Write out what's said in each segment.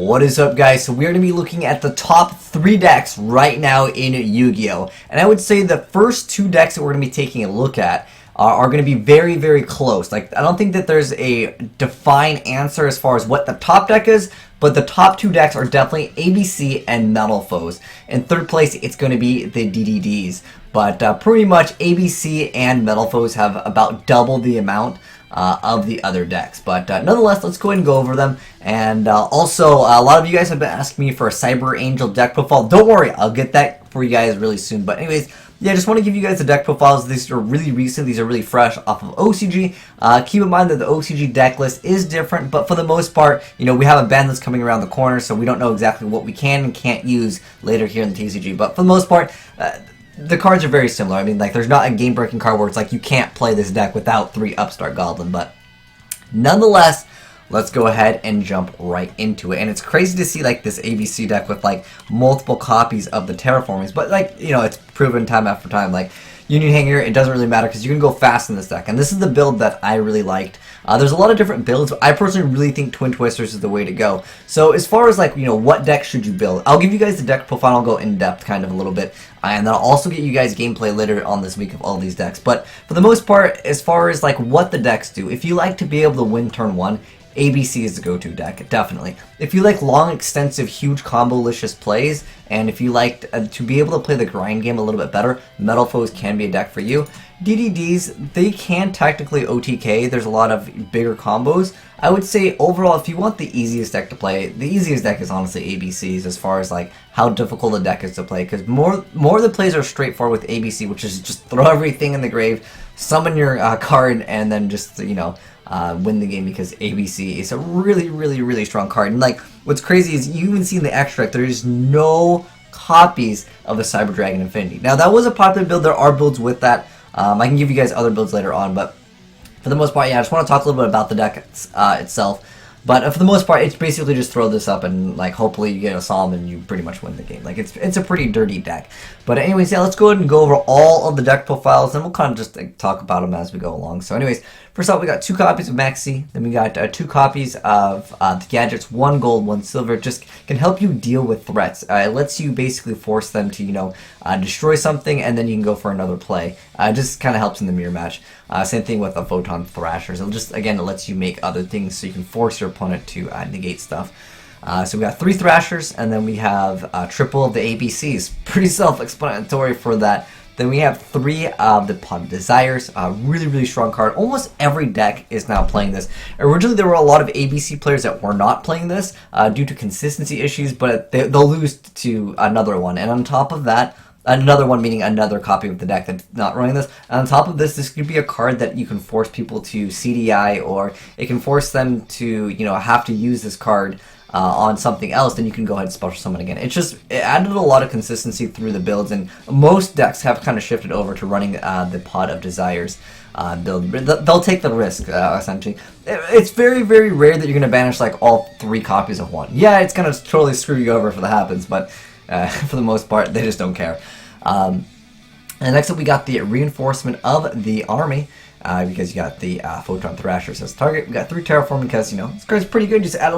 What is up, guys? So we're going to be looking at the top 3 decks right now in Yu-Gi-Oh! And I would say the first 2 decks that we're going to be taking a look at are going to be very, very close. Like, I don't think that there's a defined answer as far as what the top deck is, but the top 2 decks are definitely ABC and Metal Foes. In third place, it's going to be the DDDs. But pretty much ABC and Metal Foes have about double the amount of the other decks. But nonetheless, let's go ahead and go over them. And also, a lot of you guys have been asking me for a Cyber Angel deck profile. Don't worry, I'll get that for you guys really soon. But anyways, yeah, I just want to give you guys the deck profiles. These are really recent. These are really fresh off of OCG. Keep in mind that the OCG deck list is different, but for the most part, you know, we have a ban that's coming around the corner, so we don't know exactly what we can and can't use later here in the TCG. But for the most part, the cards are very similar. I mean, like, there's not a game-breaking card where it's like you can't play this deck without 3 Upstart Goblin, but nonetheless, let's go ahead and jump right into it. And it's crazy to see, like, this ABC deck with, like, multiple copies of the Terraformings, but, like, you know, it's proven time after time, like, Union Hanger, it doesn't really matter because you can go fast in this deck, and this is the build that I really liked. There's a lot of different builds, but I personally really think Twin Twisters is the way to go. So as far as, like, you know, what deck should you build, I'll give you guys the deck profile. I'll go in depth kind of a little bit, and then I'll also get you guys gameplay later on this week of all these decks. But for the most part, as far as, like, what the decks do, if you like to be able to win turn 1, ABC is the go-to deck, definitely. If you like long, extensive, huge combo-licious plays, and if you like to be able to play the grind game a little bit better, Metal Foes can be a deck for you. DDDs, they can technically OTK. There's a lot of bigger combos. I would say overall, if you want the easiest deck to play, the easiest deck is honestly ABCs as far as like how difficult the deck is to play, because more of the plays are straightforward with ABC, which is just throw everything in the grave, summon your card, and then just, you know, win the game, because ABC is a really strong card. And like, what's crazy is you even see in the extract there's no copies of the Cyber Dragon Infinity. Now that was a popular build. There are builds with that. I can give you guys other builds later on, but for the most part, yeah, I just want to talk a little bit about the deck itself. But for the most part, it's basically just throw this up and, like, hopefully you get a Solomon and you pretty much win the game. Like, it's a pretty dirty deck. But anyways, yeah, let's go ahead and go over all of the deck profiles, and we'll kind of just, like, talk about them as we go along. So anyways, first off, we got 2 copies of Maxi. Then we got 2 copies of the gadgets, 1 gold, 1 silver. Just can help you deal with threats. It lets you basically force them to, you know, destroy something, and then you can go for another play. It just kind of helps in the mirror match. Same thing with the Photon Thrashers. It'll just, again, it lets you make other things so you can force your opponent to negate stuff. So we got 3 Thrashers, and then we have triple of the ABCs. Pretty self-explanatory for that. Then we have 3 of the Pod of Desires. Really strong card. Almost every deck is now playing this. Originally, there were a lot of ABC players that were not playing this due to consistency issues, but they'll lose to another one. And on top of that, another one meaning another copy of the deck that's not running this. And on top of this, this could be a card that you can force people to CDI, or it can force them to, you know, have to use this card on something else. Then you can go ahead and special summon again. It added a lot of consistency through the builds, and most decks have kind of shifted over to running the Pod of Desires build. They'll take the risk, essentially. It's very rare that you're going to banish like all 3 copies of one. Yeah, it's going to totally screw you over if that happens, but for the most part, they just don't care. And next up, we got the reinforcement of the army, because you got the Photon Thrashers as target. We got 3 Terraforming because, you know, this card's pretty good. Just add a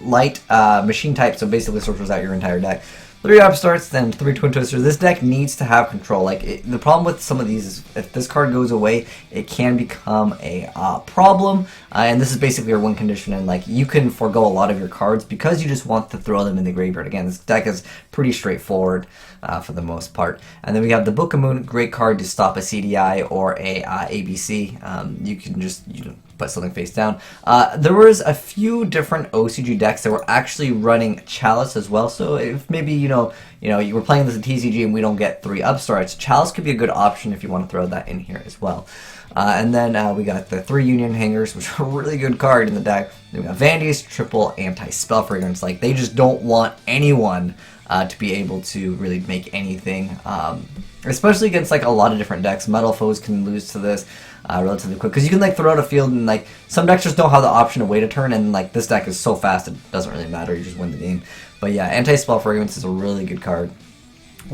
light machine type, so basically sorters out your entire deck. 3 Upstarts, then 3 Twin Twisters. This deck needs to have control. Like, the problem with some of these is if this card goes away, it can become a problem. And this is basically your win condition, and like, you can forego a lot of your cards because you just want to throw them in the graveyard. Again, this deck is pretty straightforward for the most part. And then we have the Book of Moon, great card to stop a CDI or a ABC. You can just, you know, put something face down. There was a few different OCG decks that were actually running Chalice as well. So if maybe you were playing this in TCG and we don't get 3 Upstarts, Chalice could be a good option if you want to throw that in here as well. And then we got the 3 Union Hangers, which are a really good card in the deck. Then we got Vandy's, triple anti-spell fragrance. Like, they just don't want anyone to be able to really make anything, especially against like a lot of different decks. Metal Foes can lose to this relatively quick, because you can like throw out a field, and like some decks just don't have the option to wait a turn, and like this deck is so fast it doesn't really matter, you just win the game. But yeah, anti-spell fragrance is a really good card.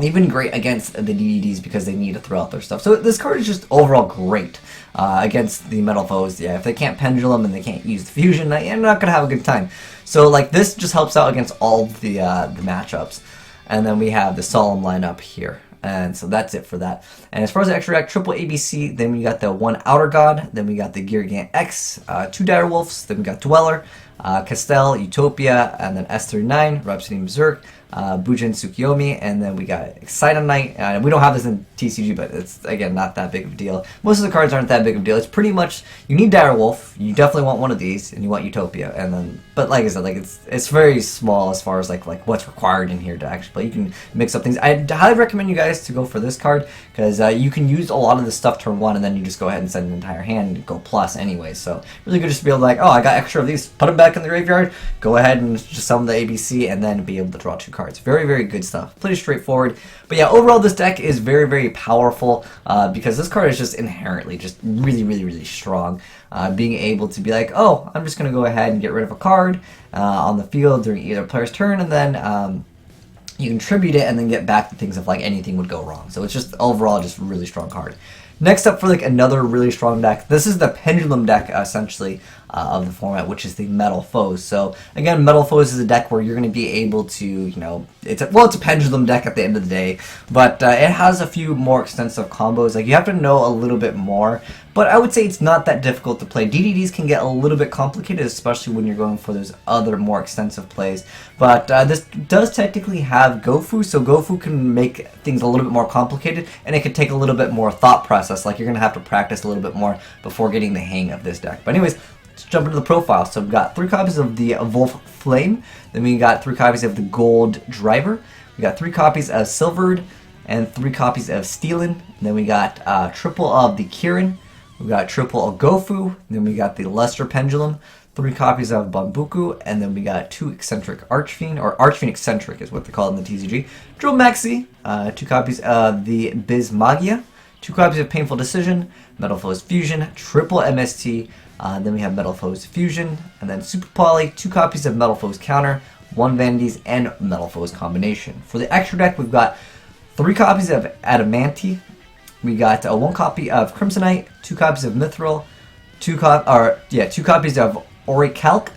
Even great against the DDDs because they need to throw out their stuff. So this card is just overall great against the metal foes. Yeah, if they can't pendulum and they can't use the fusion, you're not gonna have a good time. So like this just helps out against all the matchups. And then we have the solemn lineup here. And so that's it for that. And as far as the extra deck, triple ABC, then we got the 1 Outer God, then we got the Gigant X, 2 Direwolves, then we got Dweller, Castell, Utopia, and then S39, Rhapsody Berserk, Bujin Tsukiyomi, and then we got Excite Knight. We don't have this in TCG, but it's, again, not that big of a deal. Most of the cards aren't that big of a deal. It's pretty much, you need Direwolf, you definitely want one of these, and you want Utopia, and then, but like I said, like it's very small as far as like what's required in here to actually play. You can mix up things. I highly recommend you guys to go for this card, because you can use a lot of this stuff turn 1, and then you just go ahead and send an entire hand and go plus anyway. So really good just to be able to like, oh, I got extra of these, put them back in the graveyard, go ahead and just summon the ABC, and then be able to draw 2 cards. Very, very good stuff. Pretty straightforward. But yeah, overall this deck is very, very powerful because this card is just inherently just really, really, really strong. Being able to be like, oh, I'm just going to go ahead and get rid of a card on the field during either player's turn, and then you contribute it and then get back to things if like anything would go wrong. So it's just overall just a really strong card. Next up for like another really strong deck, this is the Pendulum Deck essentially of the format, which is the Metal Foes. So again, Metal Foes is a deck where you're going to be able to, you know, it's a Pendulum deck at the end of the day, but it has a few more extensive combos. Like you have to know a little bit more, but I would say it's not that difficult to play. DDDs can get a little bit complicated, especially when you're going for those other more extensive plays. But this does technically have Gofu, so Gofu can make things a little bit more complicated, and it can take a little bit more thought process. Like you're going to have to practice a little bit more before getting the hang of this deck. But anyways, let's jump into the profile. So we've got 3 copies of the Wolf Flame, then we got 3 copies of the Gold Driver, we got 3 copies of Silvered, and 3 copies of Steelin, and then we got triple of the Kirin, we got triple of Gofu, then we got the Luster Pendulum, 3 copies of Bambuku, and then we got 2 Eccentric Archfiend, or Archfiend Eccentric is what they're called in the TCG. Drill Maxi, 2 copies of the Bismagia, 2 copies of Painful Decision, Metal Foes Fusion, triple MST, then we have Metal Foes Fusion, and then Super Poly, 2 copies of Metal Foes Counter, 1 Vanities, and Metal Foes Combination. For the extra deck, we've got 3 copies of Adamanti, we got 1 copy of Crimsonite, 2 copies of Mithril, 2 copies of Orichalc,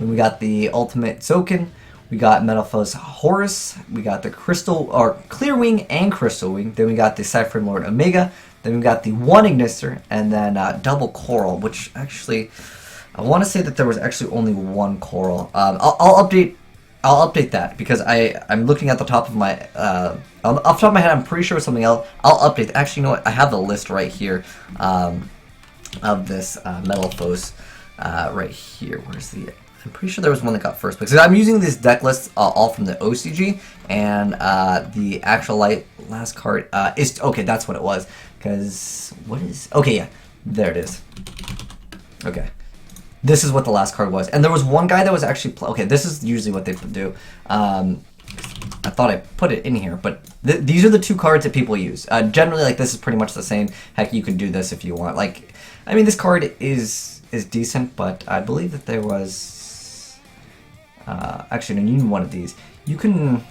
then we got the Ultimate Zokin, we got Metal Foes Horus, we got the Crystal, or Clear Wing and Crystal Wing, then we got the Ciphering Lord Omega, then we got the 1 Ignister, and then Double Coral, which actually, I want to say that there was actually only 1 Coral. I'll update that because I'm looking at the top of my off the top of my head. I'm pretty sure it's something else. I'll update. Actually, you know what? I have the list right here of this Metal Foes right here. Where's the? I'm pretty sure there was one that got first place. I'm using this deck list all from the OCG, and the actual last card is okay. That's what it was. Because what is? Okay, yeah, there it is. Okay. This is what the last card was. And there was one guy that was actually... Okay, this is usually what they do. I thought I put it in here, but these are the 2 cards that people use. Generally, like, this is pretty much the same. Heck, you can do this if you want. Like, I mean, this card is decent, but I believe that there was... actually, no, you need one of these. You can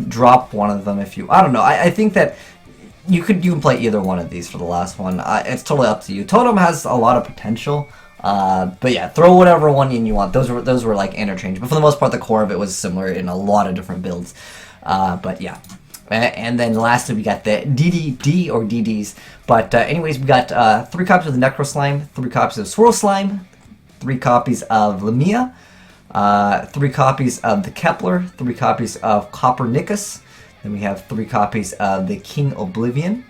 drop one of them if you... I don't know. I think that... You can play either one of these for the last one. It's totally up to you. Totem has a lot of potential. But yeah, throw whatever one in you want. Those were like interchangeable. But for the most part, the core of it was similar in a lot of different builds. But yeah. And then lastly, we got the DDD or DDs. But anyways, we got 3 copies of the Necro Slime, 3 copies of Swirl Slime, 3 copies of Lamia, 3 copies of the Kepler, 3 copies of Copernicus. Then we have 3 copies of the King Oblivion.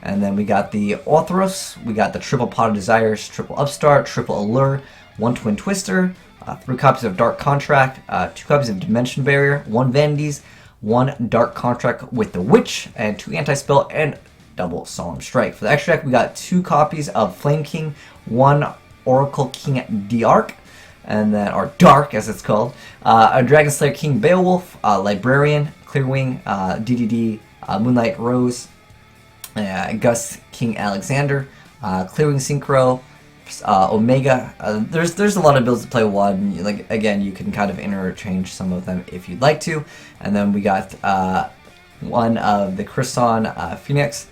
And then we got the Orthros, we got the Triple Pot of Desires, Triple Upstart, Triple Allure, 1 Twin Twister, 3 copies of Dark Contract, 2 copies of Dimension Barrier, 1 Vanities, 1 Dark Contract with the Witch, and 2 Anti-Spell, and double Solemn Strike. For the extra deck, we got 2 copies of Flame King, 1 Oracle King D'Arc, and then, or Dark as it's called, a Dragon Slayer King Beowulf, Librarian, Clearwing, DDD, Moonlight Rose, Gus King Alexander, Clearwing Synchro, Omega. There's a lot of builds to play one. Like again, you can kind of interchange some of them if you'd like to. And then we got one of the Crisson Phoenix.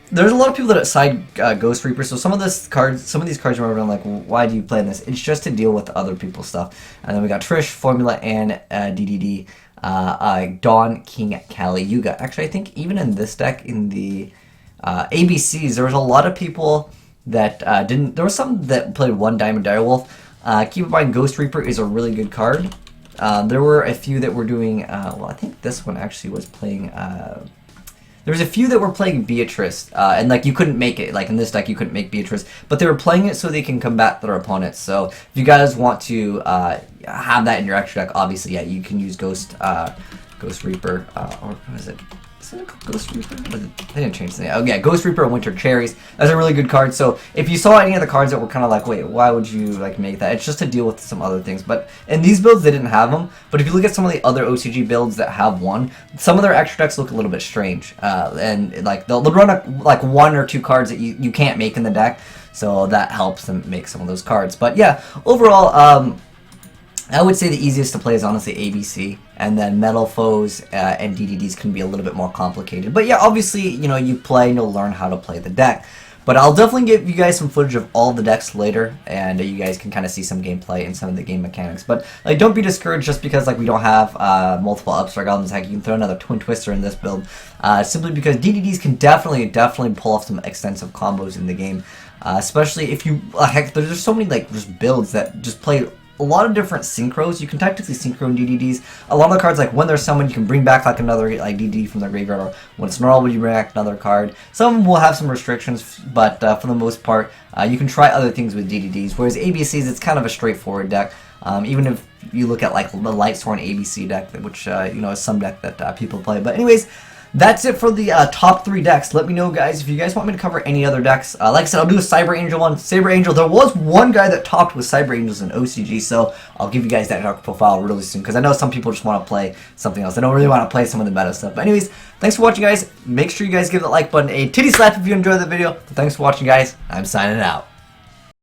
There's a lot of people that side Ghost Reaper, so some of these cards you remember, like, why do you play this? It's just to deal with other people's stuff. And then we got Trish, Formula, and DDD, Dawn, King, Kali, Yuga. Actually, I think even in this deck, in the ABCs, there was a lot of people that didn't. There were some that played one Diamond Direwolf. Keep in mind, Ghost Reaper is a really good card. There were a few that were doing. Well, I think this one actually was playing. There was a few that were playing Beatrice, and like you couldn't make it. Like in this deck, you couldn't make Beatrice, but they were playing it so they can combat their opponents. So if you guys want to have that in your extra deck, obviously, yeah, you can use Ghost Reaper, or what is it? Is it called Ghost Reaper? They didn't change the name. Oh yeah, Ghost Reaper and Winter Cherries. That's a really good card. So if you saw any of the cards that were kind of like, wait, why would you like make that? It's just to deal with some other things. But in these builds, they didn't have them. But if you look at some of the other OCG builds that have one, some of their extra decks look a little bit strange. And like they'll run like one or two cards that you can't make in the deck. So that helps them make some of those cards. But yeah, overall, I would say the easiest to play is honestly ABC, and then Metal Foes and DDDs can be a little bit more complicated. But yeah, obviously, you know, you play and you'll learn how to play the deck. But I'll definitely give you guys some footage of all the decks later, and you guys can kind of see some gameplay and some of the game mechanics. But like, don't be discouraged just because like we don't have multiple Upstart Goblins. Heck, you can throw another Twin Twister in this build, simply because DDDs can definitely pull off some extensive combos in the game, especially if you heck. There's so many like just builds that just play a lot of different synchros. You can technically synchro DDDs. A lot of the cards, like when there's someone, you can bring back like another like DDD from the graveyard, or when it's normal, you bring back another card. Some of them will have some restrictions, but for the most part, you can try other things with DDDs. Whereas ABCs, it's kind of a straightforward deck. Even if you look at like the Lightsworn ABC deck, which you know is some deck that people play. But anyways, that's it for the top 3 decks. Let me know, guys, if you guys want me to cover any other decks. Like I said, I'll do a Cyber Angel one. Saber Angel, there was one guy that topped with Cyber Angels in OCG, so I'll give you guys that dark profile really soon, because I know some people just want to play something else. They don't really want to play some of the meta stuff. But anyways, thanks for watching, guys. Make sure you guys give the like button a titty slap if you enjoyed the video. Thanks for watching, guys. I'm signing out.